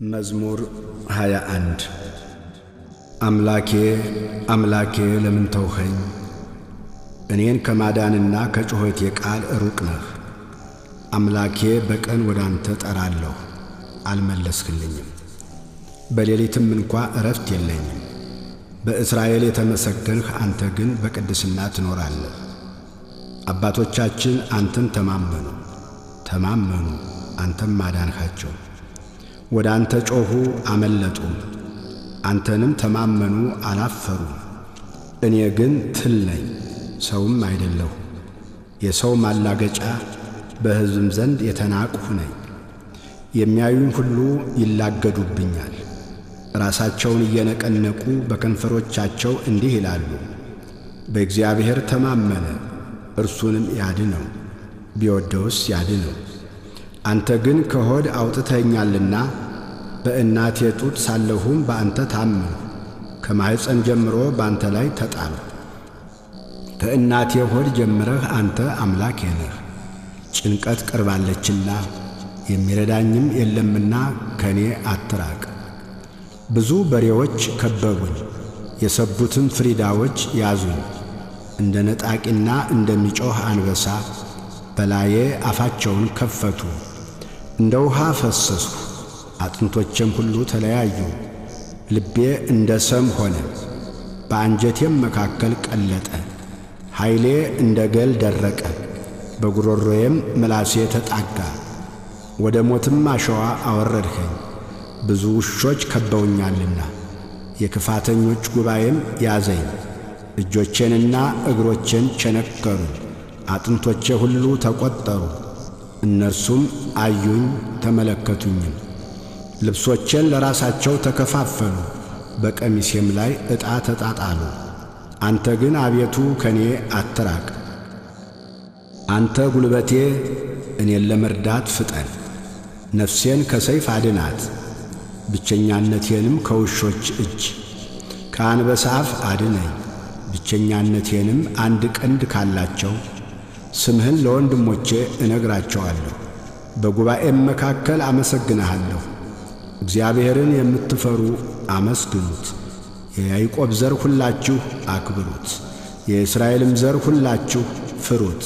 መዝሙር 21 አምላኬ አምላኬ ለምን ተውኸኝ? እኔን ከማዳንና ከጩኸቴ ቃል ሩቅ ነህ። አምላኬ በቀን ወደ አንተ ጠራለሁ፣ አልመለስክልኝም። በሌሊትም እንኳ እረፍት የለኝም። በእስራኤል የተመሰገንህ አንተ ግን በቅድስና ትኖራለህ። አባቶቻችን አንተን ተማመኑ፣ አንተም ማዳንሃቸው። ወደ አንተ ጮኹ አመለጡም፣ አንተንም ተማመኑ አላፈሩም። እኔ ግን ትል ነኝ፣ ሰውም አይደለሁ፣ የሰው ማላገጫ፣ በሕዝብም ዘንድ የተናቅሁ ነኝ። የሚያዩኝ ሁሉ ይላገዱብኛል፣ ራሳቸውን እየነቀነቁ በከንፈሮቻቸው እንዲህ ይላሉ፣ በእግዚአብሔር ተማመነ እርሱንም ያድነው፣ ቢወደውስ ያድነው። አንተ ግን ከሆድ አውጥተኸኛልና በእናቴ ጡት ሳለሁም በአንተ ታመንሁ። ከማኅፀን ጀምሮ በአንተ ላይ ተጣልሁ። ከእናቴ ሆድ ጀምረህ አንተ አምላኬ ነህ። ጭንቀት ቀርባለችና የሚረዳኝም የለምና ከኔ አትራቅ። ብዙ በሬዎች ከበቡኝ፣ የሰቡትም ፍሪዳዎች ያዙኝ። እንደ ነጣቂና እንደሚጮኽ አንበሳ በላዬ አፋቸውን ከፈቱ። እንደ ውሃ ፈሰስሁ፣ አጥንቶቼም ሁሉ ተለያዩ። ልቤ እንደ ሰም ሆነ፣ በአንጀቴም መካከል ቀለጠ። ኃይሌ እንደ ገል ደረቀ፣ በጉሮሮዬም ምላሴ ተጣጋ። ወደ ሞትም አሸዋ አወረድኸኝ፣ ብዙ ውሾች ከበውኛልና። የክፋተኞች ጉባኤም ያዘኝ፣ እጆቼንና እግሮቼን ቸነከሩኝ። አጥንቶቼ ሁሉ ተቈጠሩ፣ እነርሱም አዩኝ ተመለከቱኝም። ልብሶቼን ለራሳቸው ተከፋፈሉ፣ በቀሚሴም ላይ ዕጣ ተጣጣሉ። አንተ ግን አቤቱ ከኔ አትራቅ። አንተ ጉልበቴ፣ እኔን ለመርዳት ፍጠን። ነፍሴን ከሰይፍ አድናት፣ ብቸኛነቴንም ከውሾች እጅ። ከአንበሳ አፍ አድነኝ፣ ብቸኛነቴንም አንድ ቀንድ ካላቸው። ስምህን ለወንድሞቼ እነግራቸዋለሁ፣ በጉባኤም መካከል አመሰግንሃለሁ። እግዚአብሔርን የምትፈሩ አመስግኑት፣ የያዕቆብ ዘር ሁላችሁ አክብሩት፣ የእስራኤልም ዘር ሁላችሁ ፍሩት።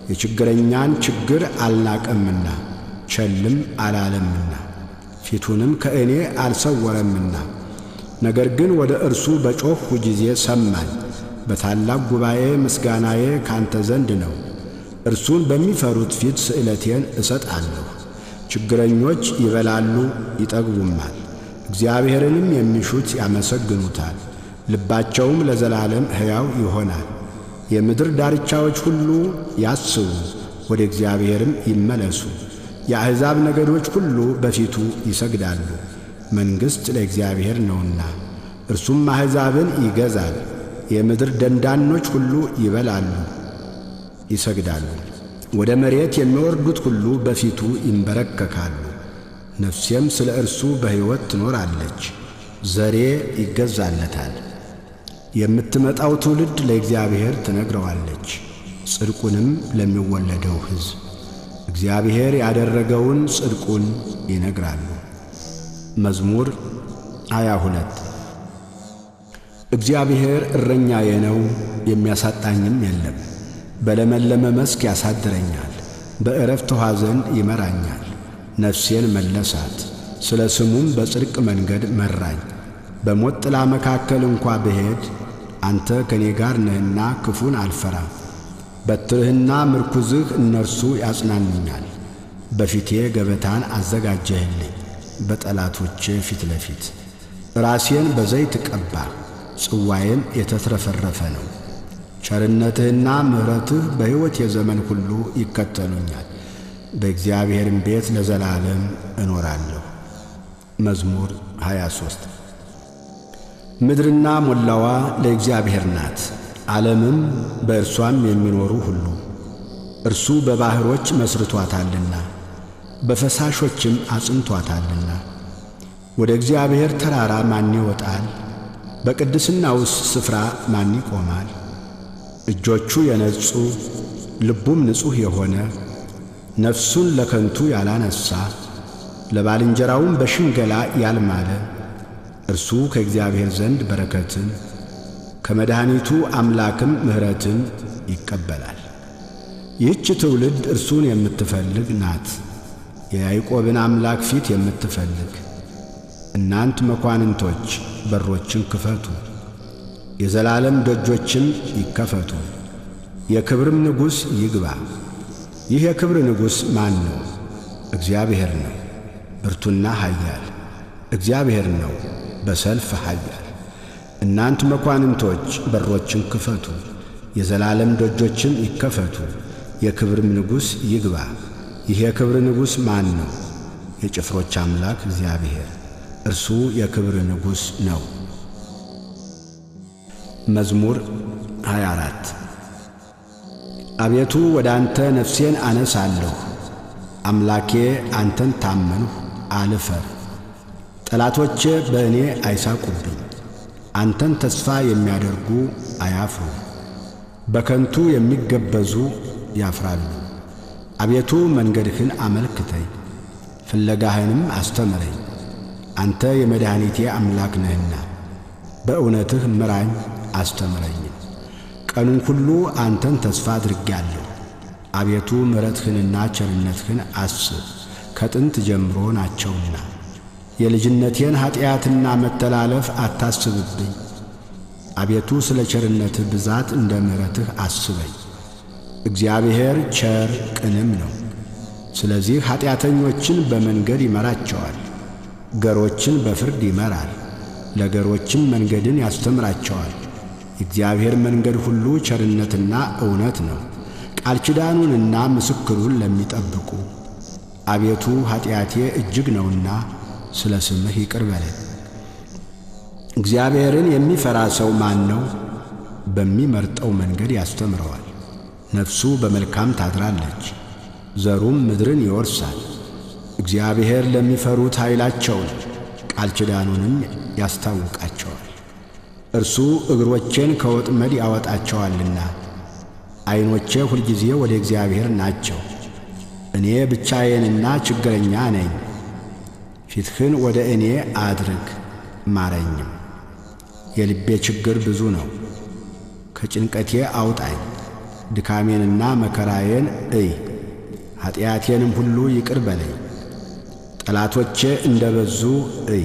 የችግረኛን ችግር አልናቀምና ቸልም አላለምና ፊቱንም ከእኔ አልሰወረምና። ነገር ግን ወደ እርሱ በጮኽሁ ጊዜ ሰማኝ። በታላቅ ጉባኤ ምስጋናዬ ካንተ ዘንድ ነው። እርሱን በሚፈሩት ፊት ስእለቴን እሰጣለሁ። ችግረኞች ይበላሉ ይጠግቡማል፣ እግዚአብሔርንም የሚሹት ያመሰግኑታል። ልባቸውም ለዘላለም ሕያው ይሆናል። የምድር ዳርቻዎች ሁሉ ያስቡ፣ ወደ እግዚአብሔርም ይመለሱ። የአሕዛብ ነገዶች ሁሉ በፊቱ ይሰግዳሉ። መንግሥት ለእግዚአብሔር ነውና እርሱም አሕዛብን ይገዛል። የምድር ደንዳኖች ሁሉ ይበላሉ ይሰግዳሉ። ወደ መሬት የሚወርዱት ሁሉ በፊቱ ይንበረከካሉ። ነፍሴም ስለ እርሱ በሕይወት ትኖራለች፣ ዘሬ ይገዛለታል። የምትመጣው ትውልድ ለእግዚአብሔር ትነግረዋለች፣ ጽድቁንም ለሚወለደው ሕዝብ። እግዚአብሔር ያደረገውን ጽድቁን ይነግራሉ። መዝሙር 22 እግዚአብሔር እረኛዬ ነው፣ የሚያሳጣኝም የለም። በለመለመ መስክ ያሳድረኛል፣ በዕረፍት ውኃ ዘንድ ይመራኛል። ነፍሴን መለሳት፣ ስለ ስሙም በጽድቅ መንገድ መራኝ። በሞት ጥላ መካከል እንኳ ብሄድ አንተ ከኔ ጋር ነህና ክፉን አልፈራም። በትርህና ምርኩዝህ እነርሱ ያጽናኑኛል። በፊቴ ገበታን አዘጋጀህልኝ፣ በጠላቶቼ ፊት ለፊት። ራሴን በዘይት ቀባህ፣ ጽዋዬም የተትረፈረፈ ነው። ቸርነትህና ምሕረትህ በሕይወቴ ዘመን ሁሉ ይከተሉኛል፣ በእግዚአብሔርም ቤት ለዘላለም እኖራለሁ። መዝሙር 23 ምድርና ሞላዋ ለእግዚአብሔር ናት፣ ዓለምም በእርሷም የሚኖሩ ሁሉ። እርሱ በባሕሮች መሥርቶአታልና በፈሳሾችም አጽንቶአታልና። ወደ እግዚአብሔር ተራራ ማን ይወጣል? በቅድስናውስ ስፍራ ማን ይቆማል? እጆቹ የነጹ ልቡም ንጹሕ የሆነ ነፍሱን ለከንቱ ያላነሣ ለባልንጀራውም በሽንገላ ያልማለ እርሱ ከእግዚአብሔር ዘንድ በረከትን ከመድኃኒቱ አምላክም ምሕረትን ይቀበላል። ይህች ትውልድ እርሱን የምትፈልግ ናት፣ የያዕቆብን አምላክ ፊት የምትፈልግ። እናንት መኳንንቶች በሮችን ክፈቱ፣ የዘላለም ደጆችም ይከፈቱ፣ የክብርም ንጉሥ ይግባ። ይህ የክብር ንጉሥ ማን ነው? እግዚአብሔር ነው፣ ብርቱና ኃያል እግዚአብሔር ነው፣ በሰልፍ ኃያል። እናንት መኳንንቶች በሮችን ክፈቱ፣ የዘላለም ደጆችም ይከፈቱ፣ የክብርም ንጉሥ ይግባ። ይህ የክብር ንጉሥ ማን ነው? የጭፍሮች አምላክ እግዚአብሔር፣ እርሱ የክብር ንጉሥ ነው። መዝሙር 24 አቤቱ ወደ አንተ ነፍሴን አነሳለሁ። አምላኬ አንተን ታመንሁ አልፈር። ጠላቶቼ በእኔ አይሳቁብኝ። አንተን ተስፋ የሚያደርጉ አያፍሩ፣ በከንቱ የሚገበዙ ያፍራሉ። አቤቱ መንገድህን አመልክተኝ፣ ፍለጋህንም አስተምረኝ። አንተ የመድኃኒቴ አምላክ ነህና በእውነትህ ምራኝ አስተምረኝም። ቀኑን ሁሉ አንተን ተስፋ አድርጌአለሁ። አቤቱ ምሕረትህንና ቸርነትህን አስብ፣ ከጥንት ጀምሮ ናቸውና። የልጅነቴን ኀጢአትና መተላለፍ አታስብብኝ። አቤቱ ስለ ቸርነትህ ብዛት እንደ ምሕረትህ አስበኝ። እግዚአብሔር ቸር ቅንም ነው። ስለዚህ ኀጢአተኞችን በመንገድ ይመራቸዋል፣ ገሮችን በፍርድ ይመራል፣ ለገሮችም መንገድን ያስተምራቸዋል። የእግዚአብሔር መንገድ ሁሉ ቸርነትና እውነት ነው፣ ቃል ኪዳኑንና ምስክሩን ለሚጠብቁ። አቤቱ ኀጢአቴ እጅግ ነውና ስለ ስምህ ይቅር በለኝ። እግዚአብሔርን የሚፈራ ሰው ማን ነው? በሚመርጠው መንገድ ያስተምረዋል። ነፍሱ በመልካም ታድራለች፣ ዘሩም ምድርን ይወርሳል። እግዚአብሔር ለሚፈሩት ኃይላቸው ነው፣ ቃል ኪዳኑንም ያስታውቃቸዋል። እርሱ እግሮቼን ከወጥመድ ያወጣቸዋልና። ዐይኖቼ ሁልጊዜ ወደ እግዚአብሔር ናቸው። እኔ ብቻዬንና ችግረኛ ነኝ። ፊትህን ወደ እኔ አድርግ ማረኝም። የልቤ ችግር ብዙ ነው፣ ከጭንቀቴ አውጣኝ። ድካሜንና መከራዬን እይ፣ ኀጢአቴንም ሁሉ ይቅር በለኝ። ጠላቶቼ እንደ በዙ እይ፣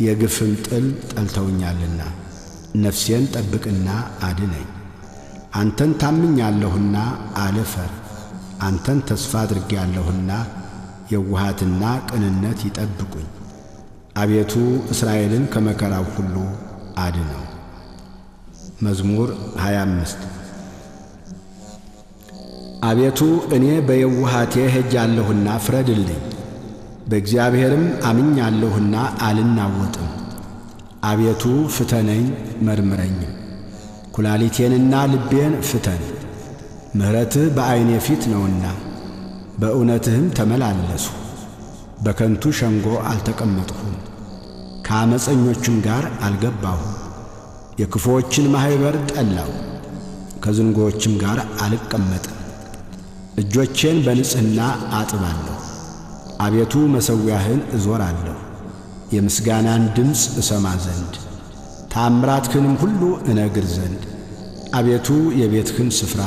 የግፍም ጥል ጠልተውኛልና። ነፍሴን ጠብቅና አድነኝ። አንተን ታምኛለሁና አልፈር። አንተን ተስፋ አድርጌአለሁና የውሃትና ቅንነት ይጠብቁኝ። አቤቱ እስራኤልን ከመከራው ሁሉ አድነው። መዝሙር 25 አቤቱ እኔ በየውሃቴ ሄጃለሁና ፍረድልኝ። በእግዚአብሔርም አምኛለሁና አልናወጥም። አቤቱ ፍተነኝ መርምረኝም፣ ኩላሊቴንና ልቤን ፍተን። ምሕረትህ በዐይኔ ፊት ነውና በእውነትህም ተመላለሱ። በከንቱ ሸንጎ አልተቀመጥሁም፣ ከዓመፀኞችም ጋር አልገባሁም። የክፉዎችን ማኅበር ጠላው፣ ከዝንጎዎችም ጋር አልቀመጥም። እጆቼን በንጽሕና አጥባለሁ። አቤቱ መሠዊያህን እዞራለሁ፣ የምስጋናን ድምፅ እሰማ ዘንድ ተአምራትህንም ሁሉ እነግር ዘንድ። አቤቱ የቤትህን ስፍራ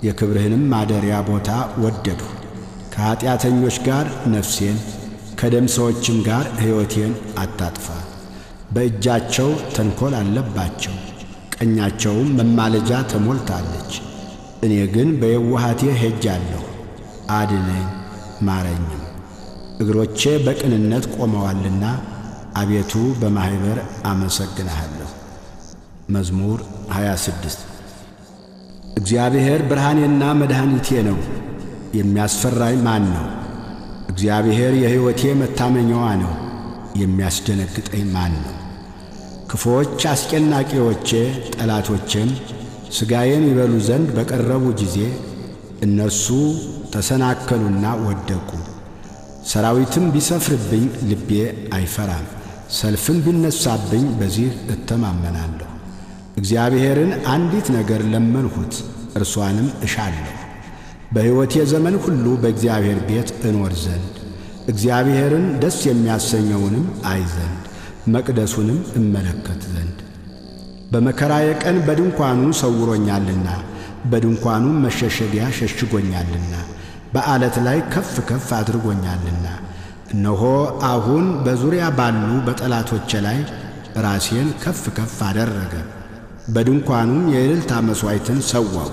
የክብርህንም ማደሪያ ቦታ ወደድሁ። ከኀጢአተኞች ጋር ነፍሴን ከደም ሰዎችም ጋር ሕይወቴን አታጥፋ። በእጃቸው ተንኰል አለባቸው፣ ቀኛቸውም መማለጃ ተሞልታለች። እኔ ግን በየውሃቴ ሄጃለሁ፣ አድነኝ ማረኝም። እግሮቼ በቅንነት ቆመዋልና አቤቱ በማኅበር አመሰግንሃለሁ። መዝሙር 26 እግዚአብሔር ብርሃኔና መድኃኒቴ ነው፣ የሚያስፈራኝ ማን ነው? እግዚአብሔር የሕይወቴ መታመኛዋ ነው፣ የሚያስደነግጠኝ ማን ነው? ክፉዎች አስጨናቂዎቼ ጠላቶቼም ሥጋዬን ይበሉ ዘንድ በቀረቡ ጊዜ እነርሱ ተሰናከሉና ወደቁ። ሰራዊትም ቢሰፍርብኝ ልቤ አይፈራም፣ ሰልፍም ቢነሳብኝ በዚህ እተማመናለሁ። እግዚአብሔርን አንዲት ነገር ለመንሁት፣ እርሷንም እሻለሁ፣ በሕይወቴ ዘመን ሁሉ በእግዚአብሔር ቤት እኖር ዘንድ እግዚአብሔርን ደስ የሚያሰኘውንም አይ ዘንድ መቅደሱንም እመለከት ዘንድ። በመከራዬ ቀን በድንኳኑ ሰውሮኛልና በድንኳኑም መሸሸጊያ ሸሽጎኛልና በዓለት ላይ ከፍ ከፍ አድርጎኛልና። እነሆ አሁን በዙሪያ ባሉ በጠላቶቼ ላይ ራሴን ከፍ ከፍ አደረገ። በድንኳኑም የእልልታ መሥዋዕትን ሰዋው።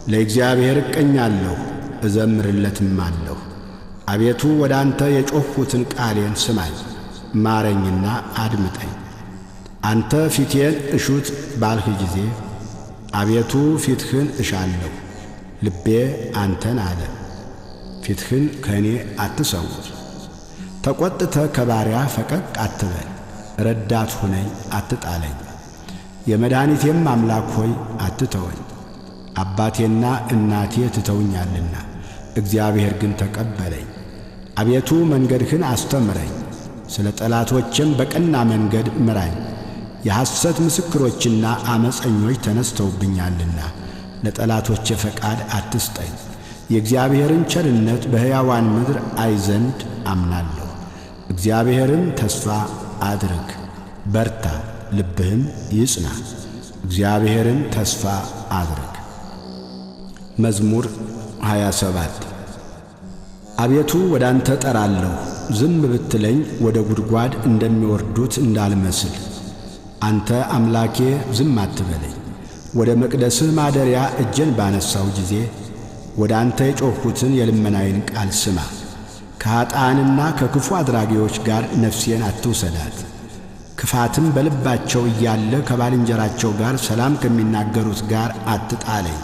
ለእግዚአብሔር እቀኛለሁ እዘምርለትም አለሁ። አቤቱ ወደ አንተ የጮኽሁትን ቃሌን ስማኝ፣ ማረኝና አድምጠኝ። አንተ ፊቴን እሹት ባልህ ጊዜ አቤቱ ፊትህን እሻለሁ። ልቤ አንተን አለ፣ ፊትህን ከእኔ አትሰውር። ተቈጥተ ከባሪያ ፈቀቅ አትበል፣ ረዳት ሁነኝ አትጣለኝ። የመድኃኒቴም አምላክ ሆይ አትተወኝ። አባቴና እናቴ ትተውኛልና እግዚአብሔር ግን ተቀበለኝ። አቤቱ መንገድህን አስተምረኝ፣ ስለ ጠላቶችም በቀና መንገድ ምራኝ። የሐሰት ምስክሮችና ዓመፀኞች ተነስተውብኛልና ለጠላቶቼ ፈቃድ አትስጠኝ። የእግዚአብሔርን ቸርነት በሕያዋን ምድር አይ ዘንድ አምናለሁ። እግዚአብሔርን ተስፋ አድርግ፣ በርታ፣ ልብህም ይጽና። እግዚአብሔርን ተስፋ አድርግ። መዝሙር 27 አቤቱ ወደ አንተ ጠራለሁ፣ ዝም ብትለኝ ወደ ጉድጓድ እንደሚወርዱት እንዳልመስል። አንተ አምላኬ ዝም አትበለኝ። ወደ መቅደስህ ማደሪያ እጄን ባነሳው ጊዜ ወደ አንተ የጮኽሁትን የልመናዬን ቃል ስማ። ከኀጥኣንና ከክፉ አድራጊዎች ጋር ነፍሴን አትውሰዳት። ክፋትም በልባቸው እያለ ከባልንጀራቸው ጋር ሰላም ከሚናገሩት ጋር አትጣለኝ።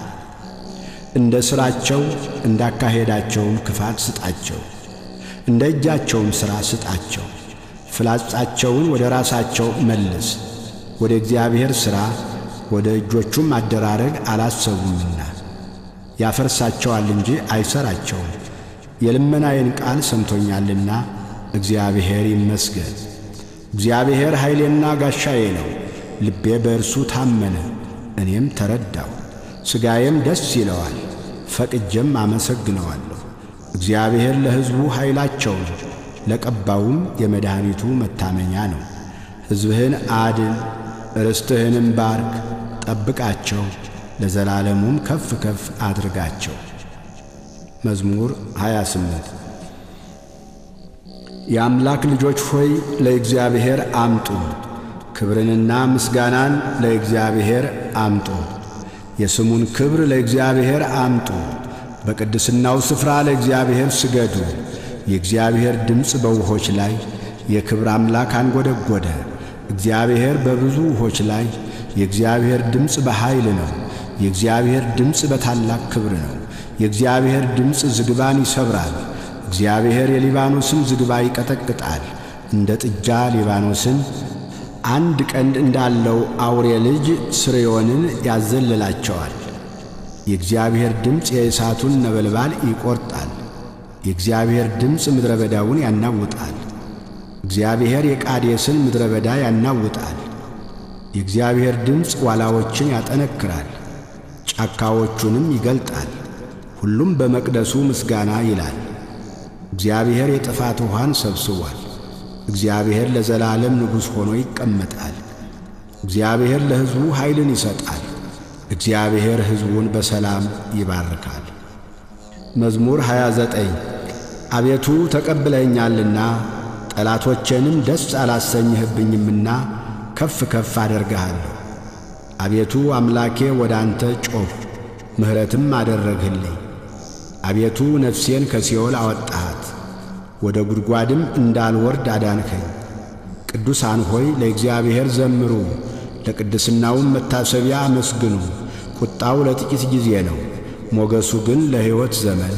እንደ ሥራቸው እንዳካሄዳቸውም ክፋት ስጣቸው፣ እንደ እጃቸውም ሥራ ስጣቸው። ፍላጻቸውን ወደ ራሳቸው መልስ፣ ወደ እግዚአብሔር ሥራ ወደ እጆቹም አደራረግ አላሰቡምና። ያፈርሳቸዋል እንጂ አይሠራቸውም። የልመናዬን ቃል ሰምቶኛልና እግዚአብሔር ይመስገን። እግዚአብሔር ኃይሌና ጋሻዬ ነው፣ ልቤ በእርሱ ታመነ፣ እኔም ተረዳው። ሥጋዬም ደስ ይለዋል፣ ፈቅጄም አመሰግነዋለሁ። እግዚአብሔር ለሕዝቡ ኃይላቸው ነው፣ ለቀባውም የመድኃኒቱ መታመኛ ነው። ሕዝብህን አድን፣ ርስትህንም ባርክ፣ ጠብቃቸው፣ ለዘላለሙም ከፍ ከፍ አድርጋቸው። መዝሙር 28 የአምላክ ልጆች ሆይ ለእግዚአብሔር አምጡ፣ ክብርንና ምስጋናን ለእግዚአብሔር አምጡ። የስሙን ክብር ለእግዚአብሔር አምጡ፣ በቅድስናው ስፍራ ለእግዚአብሔር ስገዱ። የእግዚአብሔር ድምፅ በውኆች ላይ፣ የክብር አምላክ አንጐደጐደ። እግዚአብሔር በብዙ ውኆች ላይ፣ የእግዚአብሔር ድምፅ በኃይል ነው። የእግዚአብሔር ድምፅ በታላቅ ክብር ነው። የእግዚአብሔር ድምፅ ዝግባን ይሰብራል። እግዚአብሔር የሊባኖስን ዝግባ ይቀጠቅጣል። እንደ ጥጃ ሊባኖስን አንድ ቀንድ እንዳለው አውሬ ልጅ ስርዮንን ያዘልላቸዋል። የእግዚአብሔር ድምፅ የእሳቱን ነበልባል ይቈርጣል። የእግዚአብሔር ድምፅ ምድረ በዳውን ያናውጣል። እግዚአብሔር የቃዴስን ምድረ በዳ ያናውጣል። የእግዚአብሔር ድምፅ ዋላዎችን ያጠነክራል፣ ጫካዎቹንም ይገልጣል። ሁሉም በመቅደሱ ምስጋና ይላል። እግዚአብሔር የጥፋት ውኃን ሰብስቧል። እግዚአብሔር ለዘላለም ንጉሥ ሆኖ ይቀመጣል። እግዚአብሔር ለሕዝቡ ኃይልን ይሰጣል። እግዚአብሔር ሕዝቡን በሰላም ይባርካል። መዝሙር 29 አቤቱ ተቀብለኸኛልና ጠላቶቼንም ደስ አላሰኘህብኝምና ከፍ ከፍ አደርግሃለሁ። አቤቱ አምላኬ ወደ አንተ ጮኽሁ፣ ምሕረትም አደረግህልኝ። አቤቱ ነፍሴን ከሲኦል አወጣሃት፣ ወደ ጉድጓድም እንዳልወርድ አዳንከኝ። ቅዱሳን ሆይ ለእግዚአብሔር ዘምሩ፣ ለቅድስናውም መታሰቢያ አመስግኑ። ቁጣው ለጥቂት ጊዜ ነው፣ ሞገሱ ግን ለሕይወት ዘመን።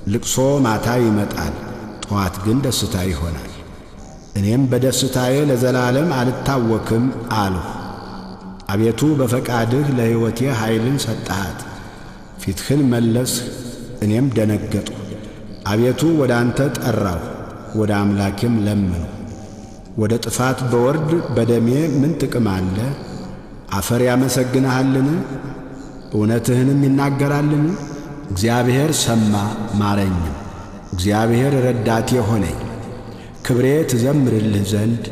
ልቅሶ ማታ ይመጣል፣ ጠዋት ግን ደስታ ይሆናል። እኔም በደስታዬ ለዘላለም አልታወክም አልሁ። አቤቱ በፈቃድህ ለሕይወቴ ኃይልን ሰጠሃት። ፊትህን መለስህ፣ እኔም ደነገጥሁ። አቤቱ ወደ አንተ ጠራሁ፣ ወደ አምላኬም ለመንሁ። ወደ ጥፋት በወርድ በደሜ ምን ጥቅም አለ? አፈር ያመሰግንሃልን? እውነትህንም ይናገራልን? እግዚአብሔር ሰማ ማረኝም፣ እግዚአብሔር ረዳቴ ሆነኝ። ክብሬ ትዘምርልህ ዘንድ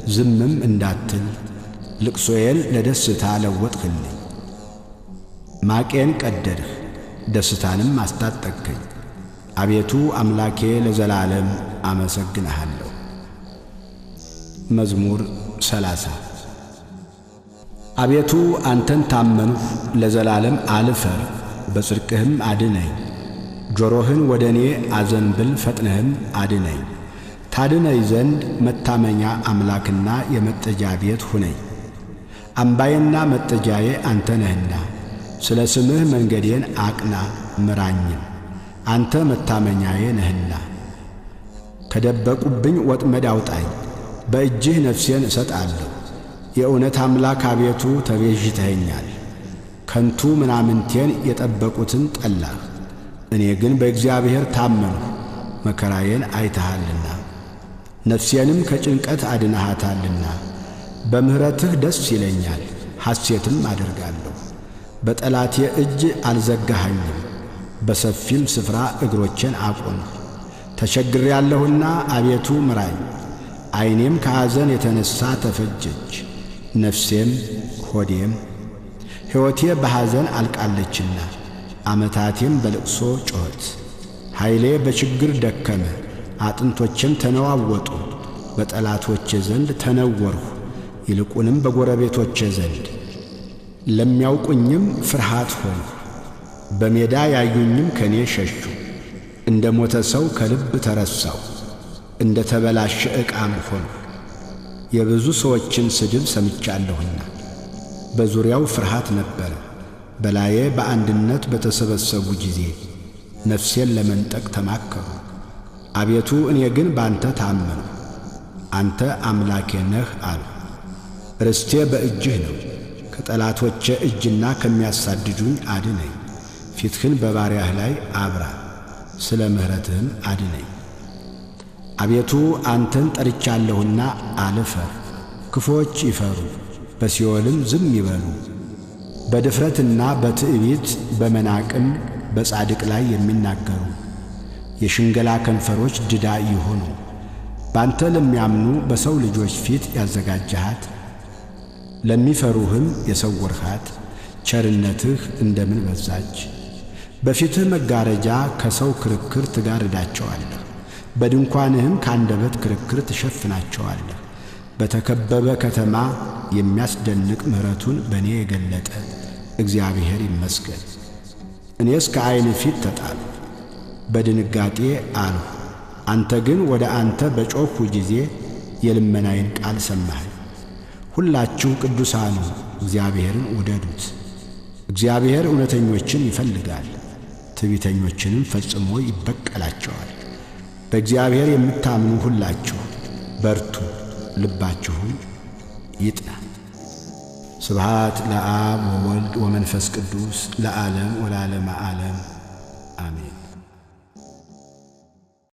ዝምም እንዳትል ልቅሶዬን ለደስታ ለወጥህልኝ። ማቄን ቀደድህ ደስታንም አስታጠቅከኝ። አቤቱ አምላኬ ለዘላለም አመሰግንሃለሁ። መዝሙር 30 አቤቱ አንተን ታመንሁ፣ ለዘላለም አልፈር፣ በጽድቅህም አድነኝ። ጆሮህን ወደ እኔ አዘንብል፣ ፈጥነህም አድነኝ። ታድነኝ ዘንድ መታመኛ አምላክና የመጠጃ ቤት ሁነኝ። አምባዬና መጠጃዬ አንተ ነህና፣ ስለ ስምህ መንገዴን አቅና ምራኝም። አንተ መታመኛዬ ነህና። ከደበቁብኝ ወጥመድ አውጣኝ፣ በእጅህ ነፍሴን እሰጣለሁ። የእውነት አምላክ አቤቱ ተቤዥተኸኛል። ከንቱ ምናምንቴን የጠበቁትን ጠላህ። እኔ ግን በእግዚአብሔር ታመንሁ፣ መከራዬን አይተሃልና ነፍሴንም ከጭንቀት አድነሃታልና። በምሕረትህ ደስ ይለኛል፣ ሐሴትም አደርጋለሁ። በጠላቴ እጅ አልዘጋኸኝም፣ በሰፊም ስፍራ እግሮቼን አቆምህ። ተቸግሬአለሁና አቤቱ ምራኝ፣ ዐይኔም ከሐዘን የተነሣ ተፈጀች፣ ነፍሴም ሆዴም። ሕይወቴ በሐዘን አልቃለችና ዓመታቴም በልቅሶ ጮኸት። ኃይሌ በችግር ደከመ፣ አጥንቶቼም ተነዋወጡ። በጠላቶቼ ዘንድ ተነወርሁ፣ ይልቁንም በጎረቤቶቼ ዘንድ። ለሚያውቁኝም ፍርሃት ሆንሁ፣ በሜዳ ያዩኝም ከኔ ሸሹ። እንደ ሞተ ሰው ከልብ ተረሳሁ፣ እንደ ተበላሸ ዕቃም ሆንሁ። የብዙ ሰዎችን ስድብ ሰምቻለሁና በዙሪያው ፍርሃት ነበረ። በላዬ በአንድነት በተሰበሰቡ ጊዜ ነፍሴን ለመንጠቅ ተማከሩ። አቤቱ እኔ ግን ባንተ ታመንሁ፣ አንተ አምላኬ ነህ አልሁ። ርስቴ በእጅህ ነው፣ ከጠላቶቼ እጅና ከሚያሳድዱኝ አድነኝ። ፊትህን በባሪያህ ላይ አብራ፣ ስለ ምሕረትህም አድነኝ። አቤቱ አንተን ጠርቻለሁና አልፈር። ክፉዎች ይፈሩ፣ በሲኦልም ዝም ይበሉ። በድፍረትና በትዕቢት በመናቅም በጻድቅ ላይ የሚናገሩ የሽንገላ ከንፈሮች ድዳ ይሆኑ። ባንተ ለሚያምኑ በሰው ልጆች ፊት ያዘጋጀሃት፣ ለሚፈሩህም የሰወርሃት ቸርነትህ እንደምን በዛች! በፊትህ መጋረጃ ከሰው ክርክር ትጋርዳቸዋለህ፣ በድንኳንህም ከአንደበት ክርክር ትሸፍናቸዋለህ። በተከበበ ከተማ የሚያስደንቅ ምሕረቱን በእኔ የገለጠ እግዚአብሔር ይመስገን። እኔስ ከዐይን ፊት ተጣልሁ፣ በድንጋጤ አልሁ። አንተ ግን ወደ አንተ በጮኽሁ ጊዜ የልመናዬን ቃል ሰማኸኝ። ሁላችሁ ቅዱሳኑ እግዚአብሔርን ውደዱት። እግዚአብሔር እውነተኞችን ይፈልጋል፣ ትዕቢተኞችንም ፈጽሞ ይበቀላቸዋል። በእግዚአብሔር የምታምኑ ሁላችሁ በርቱ፣ ልባችሁም ይጥና። ስብሃት ለአብ ወወልድ ወመንፈስ ቅዱስ ለዓለም ወለዓለመ ዓለም አሜን።